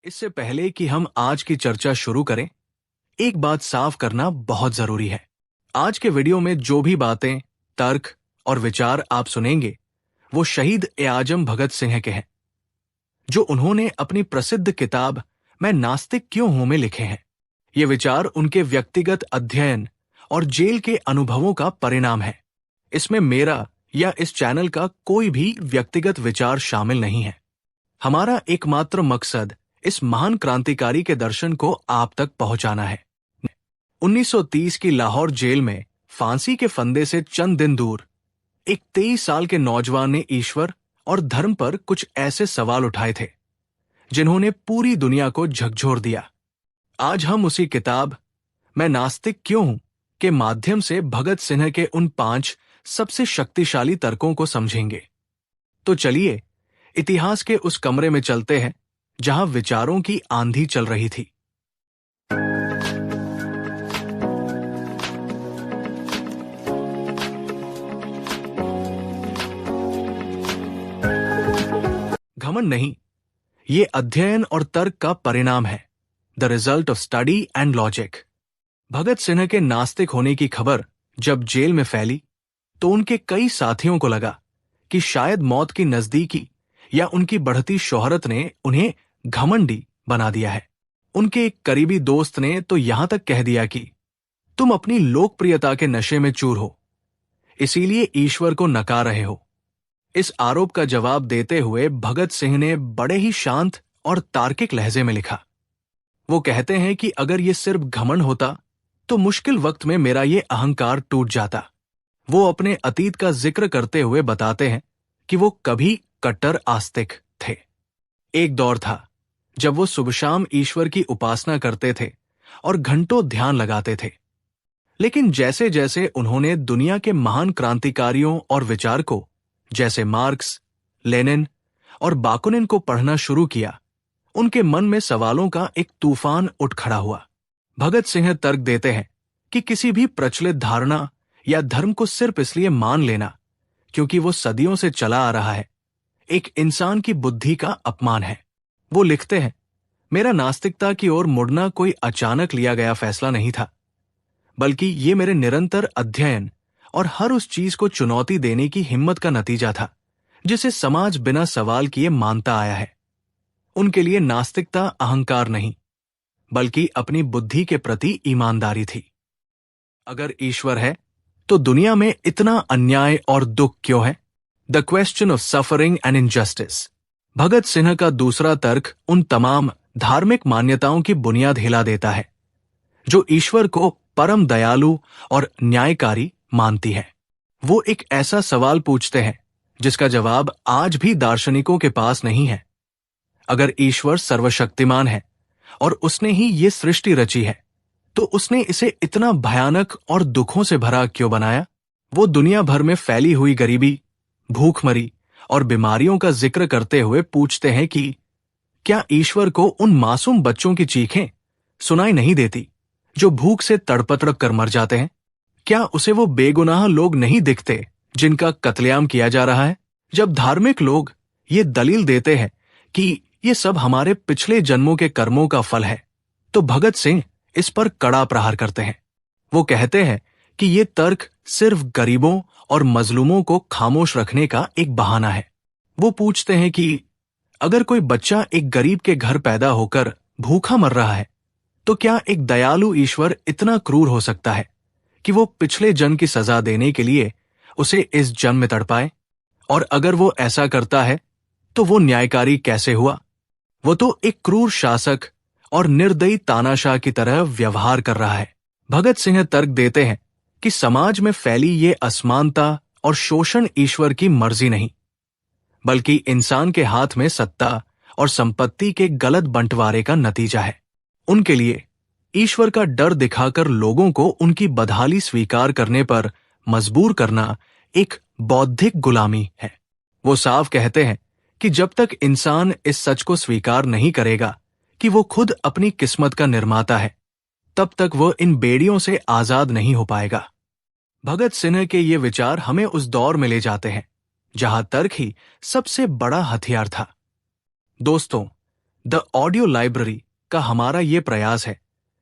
इससे पहले कि हम आज की चर्चा शुरू करें, एक बात साफ करना बहुत जरूरी है। आज के वीडियो में जो भी बातें, तर्क और विचार आप सुनेंगे, वो शहीद ए आजम भगत सिंह के हैं, जो उन्होंने अपनी प्रसिद्ध किताब मैं नास्तिक क्यों हूं में लिखे हैं। ये विचार उनके व्यक्तिगत अध्ययन और जेल के अनुभवों का परिणाम है। इसमें मेरा या इस चैनल का कोई भी व्यक्तिगत विचार शामिल नहीं है। हमारा एकमात्र मकसद इस महान क्रांतिकारी के दर्शन को आप तक पहुंचाना है। 1930 की लाहौर जेल में फांसी के फंदे से चंद दिन दूर एक 23 साल के नौजवान ने ईश्वर और धर्म पर कुछ ऐसे सवाल उठाए थे जिन्होंने पूरी दुनिया को झकझोर दिया। आज हम उसी किताब मैं नास्तिक क्यों हूं के माध्यम से भगत सिंह के उन 5 सबसे शक्तिशाली तर्कों को समझेंगे। तो चलिए इतिहास के उस कमरे में चलते हैं जहां विचारों की आंधी चल रही थी। घमंड नहीं, ये अध्ययन और तर्क का परिणाम है। The result of study and logic. Bhagat Singh के नास्तिक होने की खबर जब जेल में फैली तो उनके कई साथियों को लगा कि शायद मौत की नजदीकी या उनकी बढ़ती शोहरत ने उन्हें घमंडी बना दिया है। उनके एक करीबी दोस्त ने तो यहां तक कह दिया कि तुम अपनी लोकप्रियता के नशे में चूर हो, इसीलिए ईश्वर को नकार रहे हो। इस आरोप का जवाब देते हुए भगत सिंह ने बड़े ही शांत और तार्किक लहजे में लिखा। वो कहते हैं कि अगर ये सिर्फ घमंड होता तो मुश्किल वक्त में मेरा ये अहंकार टूट जाता। वो अपने अतीत का जिक्र करते हुए बताते हैं कि वो कभी कट्टर आस्तिक थे। एक दौर था जब वो सुबह शाम ईश्वर की उपासना करते थे और घंटों ध्यान लगाते थे। लेकिन जैसे जैसे उन्होंने दुनिया के महान क्रांतिकारियों और विचारकों जैसे मार्क्स, लेनिन और बाकुनिन को पढ़ना शुरू किया, उनके मन में सवालों का एक तूफान उठ खड़ा हुआ। भगत सिंह तर्क देते हैं कि किसी भी प्रचलित धारणा या धर्म को सिर्फ इसलिए मान लेना क्योंकि वो सदियों से चला आ रहा है, एक इंसान की बुद्धि का अपमान है। वो लिखते हैं, मेरा नास्तिकता की ओर मुड़ना कोई अचानक लिया गया फैसला नहीं था, बल्कि ये मेरे निरंतर अध्ययन और हर उस चीज को चुनौती देने की हिम्मत का नतीजा था जिसे समाज बिना सवाल किए मानता आया है। उनके लिए नास्तिकता अहंकार नहीं, बल्कि अपनी बुद्धि के प्रति ईमानदारी थी। अगर ईश्वर है तो दुनिया में इतना अन्याय और दुख क्यों है? The question of suffering and injustice. Bhagat Singh का दूसरा तर्क उन तमाम धार्मिक मान्यताओं की बुनियाद हिला देता है जो ईश्वर को परम दयालु और न्यायकारी मानती है। वो एक ऐसा सवाल पूछते हैं जिसका जवाब आज भी दार्शनिकों के पास नहीं है। अगर ईश्वर सर्वशक्तिमान है और उसने ही ये सृष्टि रची है, तो उसने इसे इतना भयानक और दुखों से भरा क्यों बनाया? वो दुनिया भर में फैली हुई गरीबी, भूखमरी और बीमारियों का जिक्र करते हुए पूछते हैं कि क्या ईश्वर को उन मासूम बच्चों की चीखें सुनाई नहीं देती जो भूख से तड़प तड़प कर मर जाते हैं? क्या उसे वो बेगुनाह लोग नहीं दिखते जिनका कत्लेआम किया जा रहा है? जब धार्मिक लोग ये दलील देते हैं कि ये सब हमारे पिछले जन्मों के कर्मों का फल है, तो भगत सिंह इस पर कड़ा प्रहार करते हैं। वो कहते हैं कि ये तर्क सिर्फ गरीबों और मजलूमों को खामोश रखने का एक बहाना है। वो पूछते हैं कि अगर कोई बच्चा एक गरीब के घर पैदा होकर भूखा मर रहा है, तो क्या एक दयालु ईश्वर इतना क्रूर हो सकता है कि वो पिछले जन्म की सजा देने के लिए उसे इस जन्म में तड़पाए? और अगर वो ऐसा करता है तो वो न्यायकारी कैसे हुआ? वो तो एक क्रूर शासक और निर्दयी तानाशाह की तरह व्यवहार कर रहा है। भगत सिंह तर्क देते हैं कि समाज में फैली ये असमानता और शोषण ईश्वर की मर्जी नहीं, बल्कि इंसान के हाथ में सत्ता और संपत्ति के गलत बंटवारे का नतीजा है। उनके लिए ईश्वर का डर दिखाकर लोगों को उनकी बदहाली स्वीकार करने पर मजबूर करना एक बौद्धिक गुलामी है। वो साफ कहते हैं कि जब तक इंसान इस सच को स्वीकार नहीं करेगा कि वो खुद अपनी किस्मत का निर्माता है, तब तक वो इन बेड़ियों से आजाद नहीं हो पाएगा। भगत सिंह के ये विचार हमें उस दौर में ले जाते हैं जहां तर्क ही सबसे बड़ा हथियार था। दोस्तों, द ऑडियो लाइब्रेरी का हमारा ये प्रयास है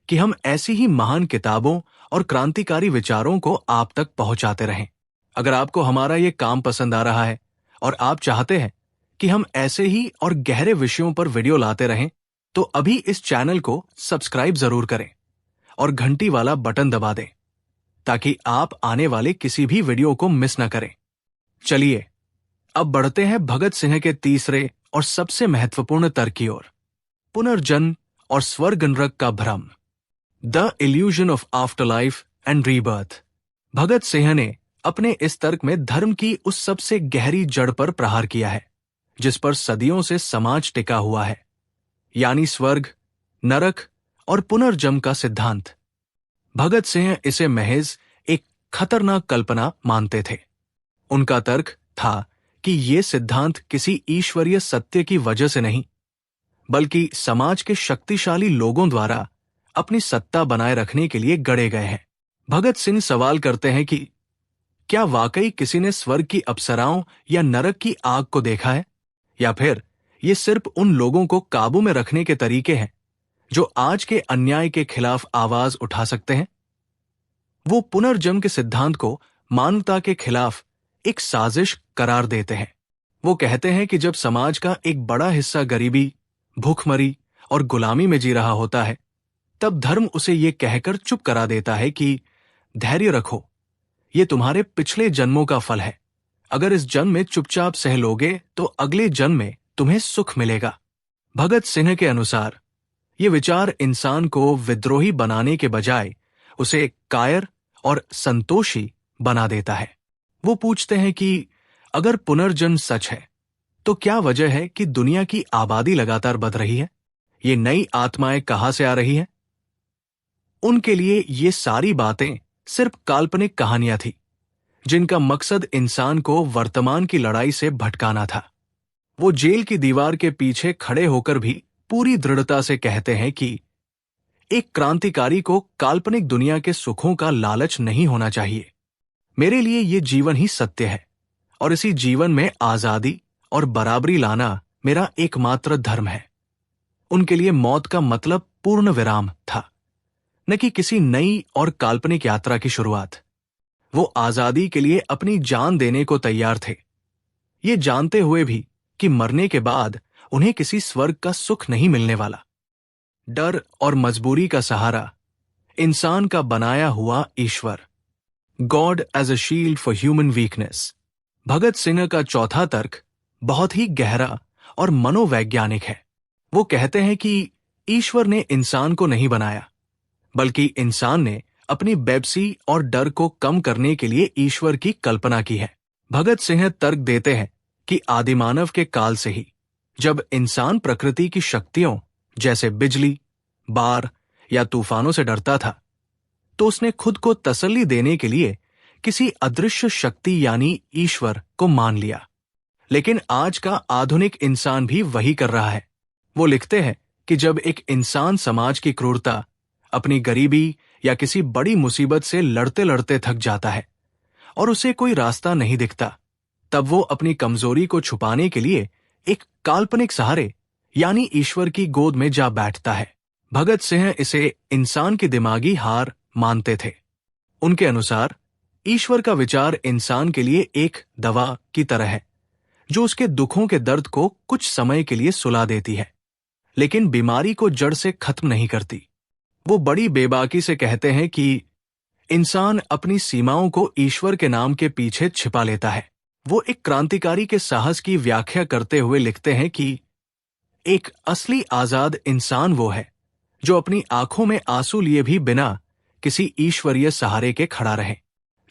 कि हम ऐसी ही महान किताबों और क्रांतिकारी विचारों को आप तक पहुंचाते रहें। अगर आपको हमारा ये काम पसंद आ रहा है और आप चाहते हैं कि हम ऐसे ही और गहरे विषयों पर वीडियो लाते रहें, तो अभी इस चैनल को सब्सक्राइब जरूर करें और घंटी वाला बटन दबा दें ताकि आप आने वाले किसी भी वीडियो को मिस न करें। चलिए अब बढ़ते हैं भगत सिंह के तीसरे और सबसे महत्वपूर्ण तर्क की ओर, पुनर्जन्म और स्वर्ग नरक का भ्रम, the illusion of after life and rebirth. Bhagat Singh ने अपने इस तर्क में धर्म की उस सबसे गहरी जड़ पर प्रहार किया है जिस पर सदियों से समाज टिका हुआ है, यानी स्वर्ग, नरक और पुनर्जन्म का सिद्धांत। भगत सिंह इसे महज एक खतरनाक कल्पना मानते थे। उनका तर्क था कि ये सिद्धांत किसी ईश्वरीय सत्य की वजह से नहीं, बल्कि समाज के शक्तिशाली लोगों द्वारा अपनी सत्ता बनाए रखने के लिए गढ़े गए हैं। भगत सिंह सवाल करते हैं कि क्या वाकई किसी ने स्वर्ग की अप्सराओं या नरक की आग को देखा है, या फिर ये सिर्फ उन लोगों को काबू में रखने के तरीके हैं जो आज के अन्याय के खिलाफ आवाज उठा सकते हैं। वो पुनर्जन्म के सिद्धांत को मानवता के खिलाफ एक साजिश करार देते हैं। वो कहते हैं कि जब समाज का एक बड़ा हिस्सा गरीबी, भूखमरी और गुलामी में जी रहा होता है, तब धर्म उसे ये कहकर चुप करा देता है कि धैर्य रखो, ये तुम्हारे पिछले जन्मों का फल है। अगर इस जन्म में चुपचाप सह लोगे तो अगले जन्म में तुम्हें सुख मिलेगा। भगत सिंह के अनुसार ये विचार इंसान को विद्रोही बनाने के बजाय उसे कायर और संतोषी बना देता है। वो पूछते हैं कि अगर पुनर्जन्म सच है तो क्या वजह है कि दुनिया की आबादी लगातार बढ़ रही है? ये नई आत्माएं कहां से आ रही हैं? उनके लिए ये सारी बातें सिर्फ काल्पनिक कहानियां थी जिनका मकसद इंसान को वर्तमान की लड़ाई से भटकाना था। वो जेल की दीवार के पीछे खड़े होकर भी पूरी दृढ़ता से कहते हैं कि एक क्रांतिकारी को काल्पनिक दुनिया के सुखों का लालच नहीं होना चाहिए। मेरे लिए ये जीवन ही सत्य है और इसी जीवन में आजादी और बराबरी लाना मेरा एकमात्र धर्म है। उनके लिए मौत का मतलब पूर्ण विराम था, न कि किसी नई और काल्पनिक यात्रा की शुरुआत। वो आजादी के लिए अपनी जान देने को तैयार थे, ये जानते हुए भी कि मरने के बाद उन्हें किसी स्वर्ग का सुख नहीं मिलने वाला। डर और मजबूरी का सहारा, इंसान का बनाया हुआ ईश्वर, god as a shield for human weakness. Bhagat Singh का चौथा तर्क बहुत ही गहरा और मनोवैज्ञानिक है। वो कहते हैं कि ईश्वर ने इंसान को नहीं बनाया, बल्कि इंसान ने अपनी बेबसी और डर को कम करने के लिए ईश्वर की कल्पना की है। भगत सिंह तर्क देते हैं कि आदिमानव के काल से ही जब इंसान प्रकृति की शक्तियों जैसे बिजली, बाढ़ या तूफानों से डरता था, तो उसने खुद को तसल्ली देने के लिए किसी अदृश्य शक्ति यानी ईश्वर को मान लिया। लेकिन आज का आधुनिक इंसान भी वही कर रहा है। वो लिखते हैं कि जब एक इंसान समाज की क्रूरता, अपनी गरीबी या किसी बड़ी मुसीबत से लड़ते लड़ते थक जाता है और उसे कोई रास्ता नहीं दिखता, तब वो अपनी कमजोरी को छुपाने के लिए एक काल्पनिक सहारे यानी ईश्वर की गोद में जा बैठता है। भगत सिंह इसे इंसान की दिमागी हार मानते थे। उनके अनुसार ईश्वर का विचार इंसान के लिए एक दवा की तरह है जो उसके दुखों के दर्द को कुछ समय के लिए सुला देती है, लेकिन बीमारी को जड़ से खत्म नहीं करती। वो बड़ी बेबाकी से कहते हैं कि इंसान अपनी सीमाओं को ईश्वर के नाम के पीछे छिपा लेता है। वो एक क्रांतिकारी के साहस की व्याख्या करते हुए लिखते हैं कि एक असली आजाद इंसान वो है जो अपनी आंखों में आंसू लिए भी बिना किसी ईश्वरीय सहारे के खड़ा रहे,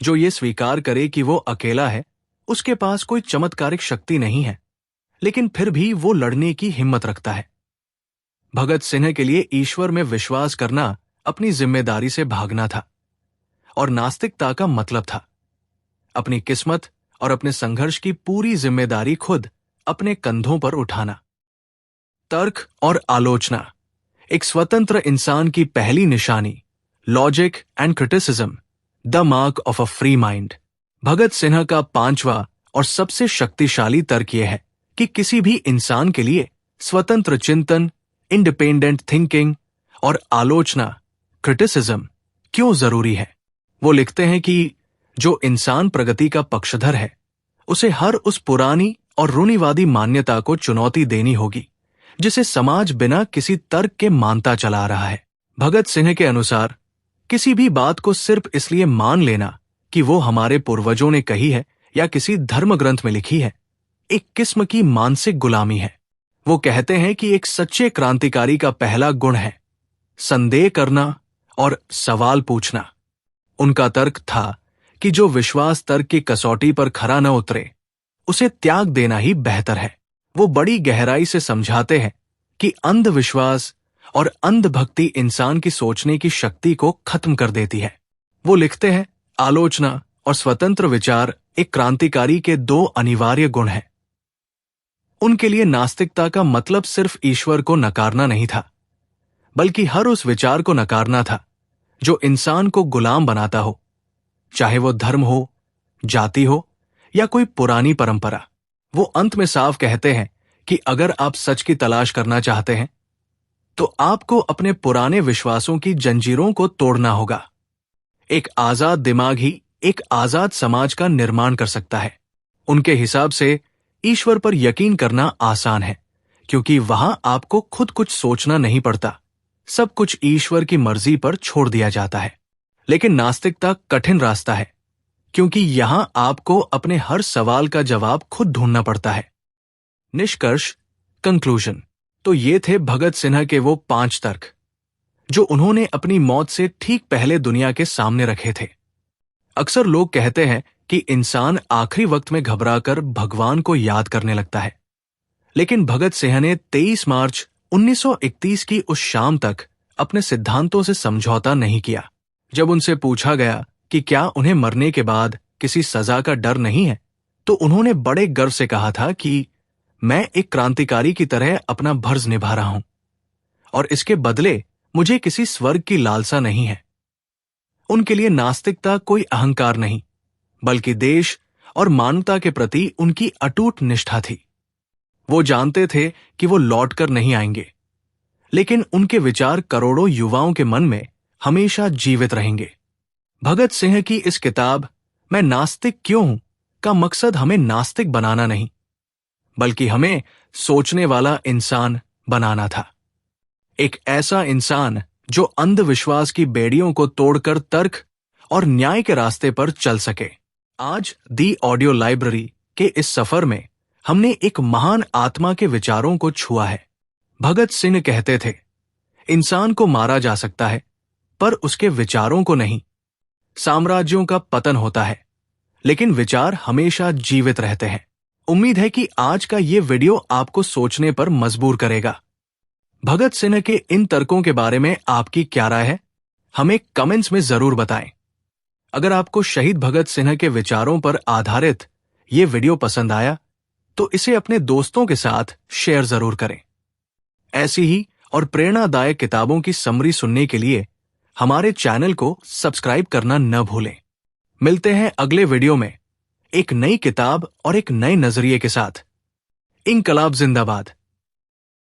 जो ये स्वीकार करे कि वो अकेला है, उसके पास कोई चमत्कारिक शक्ति नहीं है, लेकिन फिर भी वो लड़ने की हिम्मत रखता है। भगत सिंह के लिए ईश्वर में विश्वास करना अपनी जिम्मेदारी से भागना था और नास्तिकता का मतलब था अपनी किस्मत और अपने संघर्ष की पूरी जिम्मेदारी खुद अपने कंधों पर उठाना। तर्क और आलोचना, एक स्वतंत्र इंसान की पहली निशानी, logic and criticism, the mark of a free mind. Bhagat Sinha का पांचवा और सबसे शक्तिशाली तर्क यह है कि किसी भी इंसान के लिए स्वतंत्र चिंतन, इंडिपेंडेंट थिंकिंग और आलोचना, क्रिटिसिज्म क्यों जरूरी है। वो लिखते हैं कि जो इंसान प्रगति का पक्षधर है, उसे हर उस पुरानी और रूढ़िवादी मान्यता को चुनौती देनी होगी जिसे समाज बिना किसी तर्क के मानता चला आ रहा है। भगत सिंह के अनुसार किसी भी बात को सिर्फ इसलिए मान लेना कि वो हमारे पूर्वजों ने कही है या किसी धर्म ग्रंथ में लिखी है, एक किस्म की मानसिक गुलामी है। वो कहते हैं कि एक सच्चे क्रांतिकारी का पहला गुण है संदेह करना और सवाल पूछना। उनका तर्क था कि जो विश्वास तर्क की कसौटी पर खरा न उतरे, उसे त्याग देना ही बेहतर है। वो बड़ी गहराई से समझाते हैं कि अंधविश्वास और अंधभक्ति इंसान की सोचने की शक्ति को खत्म कर देती है। वो लिखते हैं, आलोचना और स्वतंत्र विचार एक क्रांतिकारी के दो अनिवार्य गुण हैं। उनके लिए नास्तिकता का मतलब सिर्फ ईश्वर को नकारना नहीं था, बल्कि हर उस विचार को नकारना था जो इंसान को गुलाम बनाता हो, चाहे वो धर्म हो, जाति हो या कोई पुरानी परंपरा। वो अंत में साफ कहते हैं कि अगर आप सच की तलाश करना चाहते हैं तो आपको अपने पुराने विश्वासों की जंजीरों को तोड़ना होगा। एक आजाद दिमाग ही एक आजाद समाज का निर्माण कर सकता है। उनके हिसाब से ईश्वर पर यकीन करना आसान है, क्योंकि वहां आपको खुद कुछ सोचना नहीं पड़ता, सब कुछ ईश्वर की मर्जी पर छोड़ दिया जाता है। लेकिन नास्तिकता कठिन रास्ता है, क्योंकि यहां आपको अपने हर सवाल का जवाब खुद ढूंढना पड़ता है। निष्कर्ष, कंक्लूजन, तो ये थे भगत सिन्हा के वो 5 तर्क जो उन्होंने अपनी मौत से ठीक पहले दुनिया के सामने रखे थे। अक्सर लोग कहते हैं कि इंसान आखिरी वक्त में घबराकर भगवान को याद करने लगता है, लेकिन भगत सिंह ने 23 मार्च 1931 की उस शाम तक अपने सिद्धांतों से समझौता नहीं किया। जब उनसे पूछा गया कि क्या उन्हें मरने के बाद किसी सजा का डर नहीं है, तो उन्होंने बड़े गर्व से कहा था कि मैं एक क्रांतिकारी की तरह अपना फर्ज निभा रहा हूं और इसके बदले मुझे किसी स्वर्ग की लालसा नहीं है। उनके लिए नास्तिकता कोई अहंकार नहीं, बल्कि देश और मानवता के प्रति उनकी अटूट निष्ठा थी। वो जानते थे कि वो लौटकर नहीं आएंगे, लेकिन उनके विचार करोड़ों युवाओं के मन में हमेशा जीवित रहेंगे। भगत सिंह की इस किताब मैं नास्तिक क्यों हूं का मकसद हमें नास्तिक बनाना नहीं, बल्कि हमें सोचने वाला इंसान बनाना था। एक ऐसा इंसान जो अंधविश्वास की बेड़ियों को तोड़कर तर्क और न्याय के रास्ते पर चल सके। आज दी ऑडियो लाइब्रेरी के इस सफर में हमने एक महान आत्मा के विचारों को छुआ है। भगत सिंह कहते थे, इंसान को मारा जा सकता है पर उसके विचारों को नहीं। साम्राज्यों का पतन होता है, लेकिन विचार हमेशा जीवित रहते हैं। उम्मीद है कि आज का ये वीडियो आपको सोचने पर मजबूर करेगा। भगत सिंह के इन तर्कों के बारे में आपकी क्या राय है, हमें कमेंट्स में जरूर बताएं। अगर आपको शहीद भगत सिंह के विचारों पर आधारित ये वीडियो पसंद आया तो इसे अपने दोस्तों के साथ शेयर जरूर करें। ऐसी ही और प्रेरणादायक किताबों की समरी सुनने के लिए हमारे चैनल को सब्सक्राइब करना न भूलें। मिलते हैं अगले वीडियो में एक नई किताब और एक नए नजरिए के साथ। इंकलाब जिंदाबाद।